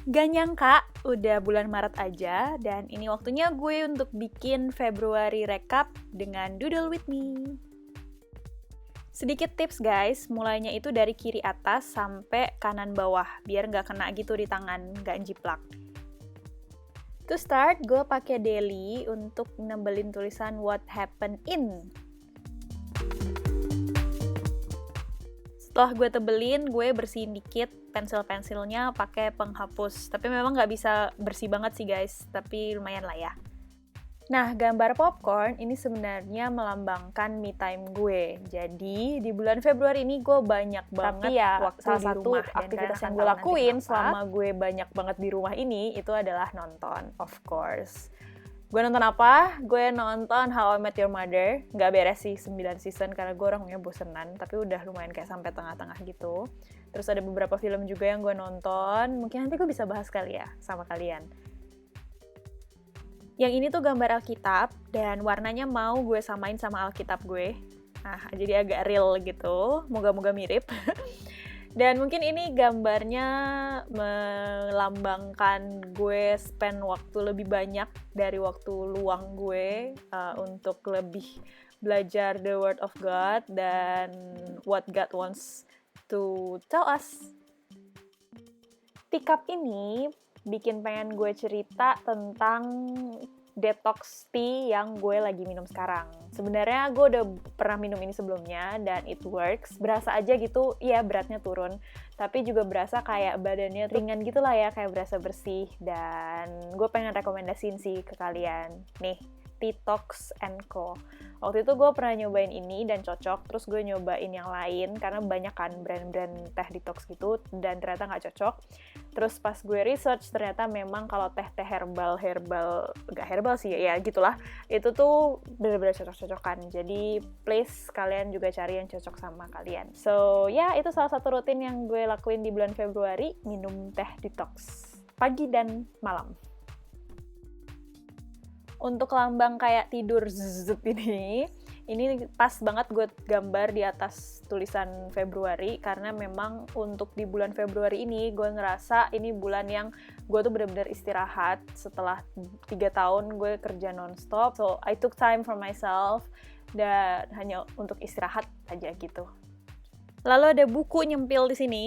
Gak nyangka, udah bulan Maret aja, dan ini waktunya gue untuk bikin Februari recap dengan Doodle With Me. Sedikit tips guys, mulainya itu dari kiri atas sampai kanan bawah, biar gak kena gitu di tangan, gak jiplak. To start, gue pakai daily untuk nembelin tulisan what happened in. Setelah gue tebelin, gue bersihin dikit pensil-pensilnya pakai penghapus. Tapi memang nggak bisa bersih banget sih guys, tapi lumayan lah ya. Nah, gambar popcorn ini sebenarnya melambangkan me time gue. Jadi, di bulan Februari ini gue banyak banget waktu salah satu aktivitas yang gue lakuin selama gue banyak banget di rumah ini, itu adalah nonton, of course. Gue nonton apa? Gue nonton How I Met Your Mother. Nggak beres sih 9 season karena gue orangnya bosenan, tapi udah lumayan kayak sampai tengah-tengah gitu. Terus ada beberapa film juga yang gue nonton. Mungkin nanti gue bisa bahas kali ya sama kalian. Yang ini tuh gambar Alkitab, dan warnanya mau gue samain sama Alkitab gue. Nah, jadi agak real gitu. Moga-moga mirip. Dan mungkin ini gambarnya melambangkan gue spend waktu lebih banyak dari waktu luang gue untuk lebih belajar the word of God dan what God wants to tell us. Teacup ini bikin pengen gue cerita tentang detox tea yang gue lagi minum sekarang. Sebenarnya gue udah pernah minum ini sebelumnya dan it works. Berasa aja gitu, iya beratnya turun. Tapi juga berasa kayak badannya ringan gitu lah ya, kayak berasa bersih. Dan gue pengen rekomendasiin sih ke kalian. Nih, Detox & Co. Waktu itu gue pernah nyobain ini dan cocok, terus gue nyobain yang lain karena banyak kan brand-brand teh detox gitu dan ternyata nggak cocok. Terus pas gue research ternyata memang kalau teh-teh herbal, nggak herbal sih ya gitulah, itu tuh bener-bener cocok-cocokan. Jadi please kalian juga cari yang cocok sama kalian. So ya itu salah satu rutin yang gue lakuin di bulan Februari, minum teh detox pagi dan malam. Untuk lambang kayak tidur zzz ini pas banget gue gambar di atas tulisan Februari karena memang untuk di bulan Februari ini gue ngerasa ini bulan yang gue tuh bener-bener istirahat setelah 3 tahun gue kerja nonstop. So I took time for myself dan hanya untuk istirahat aja gitu. Lalu ada buku nyempil di sini.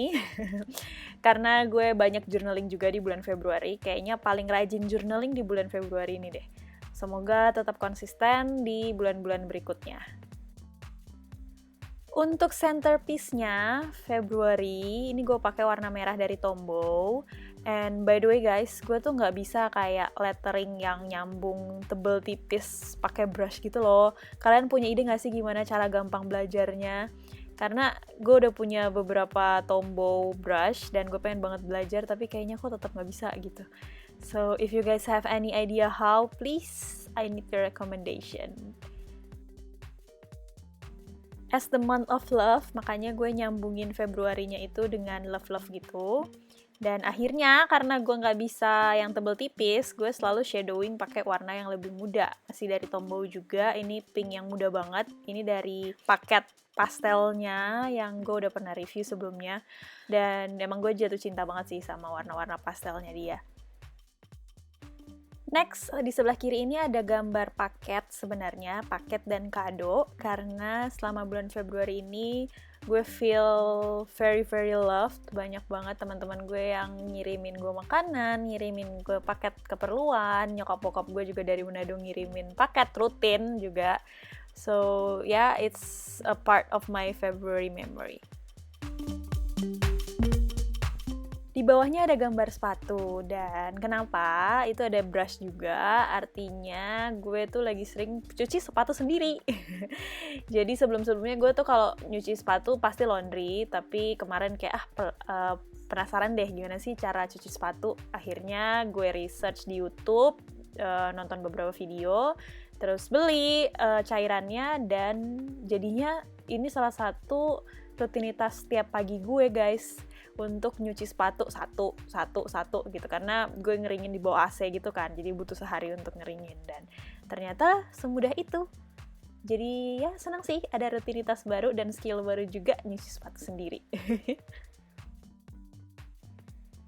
Karena gue banyak journaling juga di bulan Februari, kayaknya paling rajin journaling di bulan Februari ini deh. Semoga tetap konsisten di bulan-bulan berikutnya. Untuk centerpiece-nya, Februari, ini gue pakai warna merah dari Tombow. And by the way guys, gue tuh nggak bisa kayak lettering yang nyambung tebel tipis pakai brush gitu loh. Kalian punya ide nggak sih gimana cara gampang belajarnya? Karena gue udah punya beberapa Tombow brush dan gue pengen banget belajar, tapi kayaknya kok tetap nggak bisa gitu. So if you guys have any idea how, please, I need your recommendation. As the month of love, makanya gue nyambungin Februarinya itu dengan love-love gitu. Dan akhirnya karena gue nggak bisa yang tebel tipis, gue selalu shadowing pakai warna yang lebih muda. Masih dari Tombow juga, ini pink yang muda banget. Ini dari paket pastelnya yang gue udah pernah review sebelumnya. Dan emang gue jatuh cinta banget sih sama warna-warna pastelnya dia. Next, di sebelah kiri ini ada gambar paket sebenarnya, paket dan kado, karena selama bulan Februari ini gue feel very very loved. Banyak banget teman-teman gue yang ngirimin gue makanan, ngirimin gue paket keperluan, nyokap bokap gue juga dari Manado ngirimin paket rutin juga. So yeah, it's a part of my February memory. Di bawahnya ada gambar sepatu, dan kenapa? Itu ada brush juga, artinya gue tuh lagi sering cuci sepatu sendiri. Jadi sebelum-sebelumnya gue tuh kalau nyuci sepatu pasti laundry, tapi kemarin kayak penasaran deh gimana sih cara cuci sepatu. Akhirnya gue research di YouTube, nonton beberapa video, terus beli cairannya, dan jadinya ini salah satu rutinitas setiap pagi gue guys, untuk nyuci sepatu satu gitu, karena gue ngeringin di bawah AC gitu kan, jadi butuh sehari untuk ngeringin, dan ternyata semudah itu. Jadi ya senang sih ada rutinitas baru dan skill baru juga nyuci sepatu sendiri.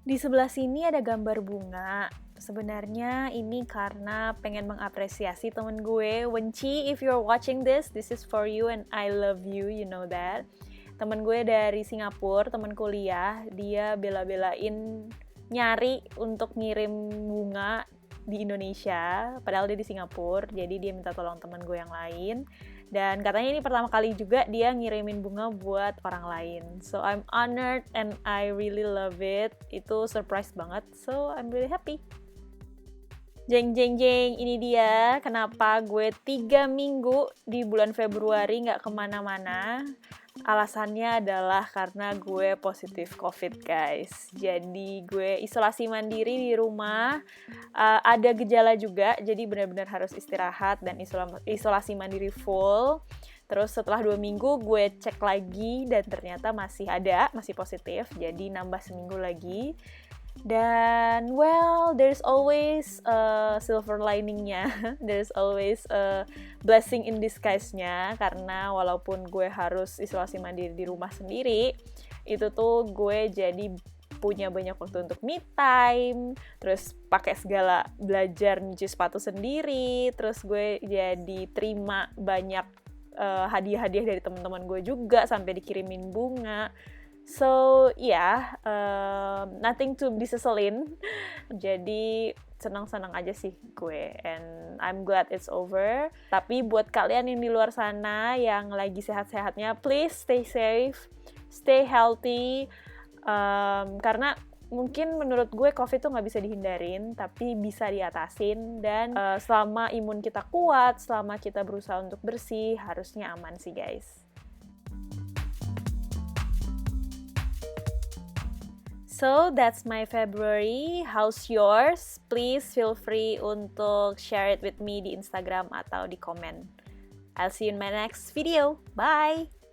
Di sebelah sini ada gambar bunga. Sebenarnya ini karena pengen mengapresiasi temen gue, Wenci. If you're watching this is for you and I love you, you know that. Temen gue dari Singapura, temen kuliah, dia bela-belain nyari untuk ngirim bunga di Indonesia, padahal dia di Singapura, jadi dia minta tolong temen gue yang lain. Dan katanya ini pertama kali juga dia ngirimin bunga buat orang lain. So I'm honored and I really love it. Itu surprise banget. So I'm really happy. Jeng jeng jeng, ini dia kenapa gue 3 minggu di bulan Februari nggak kemana-mana. Alasannya adalah karena gue positif COVID, guys. Jadi gue isolasi mandiri di rumah. Ada gejala juga, jadi benar-benar harus istirahat dan isolasi mandiri full. Terus setelah 2 minggu gue cek lagi dan ternyata masih positif. Jadi nambah seminggu lagi. Dan well, there's always a silver liningnya, there's always a blessing in disguise-nya, karena walaupun gue harus isolasi mandiri di rumah sendiri, itu tuh gue jadi punya banyak waktu untuk me time, terus pakai segala belajar nyuci sepatu sendiri, terus gue jadi terima banyak hadiah-hadiah dari teman-teman gue juga, sampai dikirimin bunga. So, nothing to diseselin. Jadi, senang-senang aja sih gue. And I'm glad it's over. Tapi buat kalian yang di luar sana yang lagi sehat-sehatnya, please stay safe, stay healthy. Karena mungkin menurut gue COVID tuh nggak bisa dihindarin, tapi bisa diatasin. Dan selama imun kita kuat, selama kita berusaha untuk bersih, harusnya aman sih, guys. So, that's my February. How's yours? Please feel free untuk share it with me di Instagram atau di komen. I'll see you in my next video. Bye!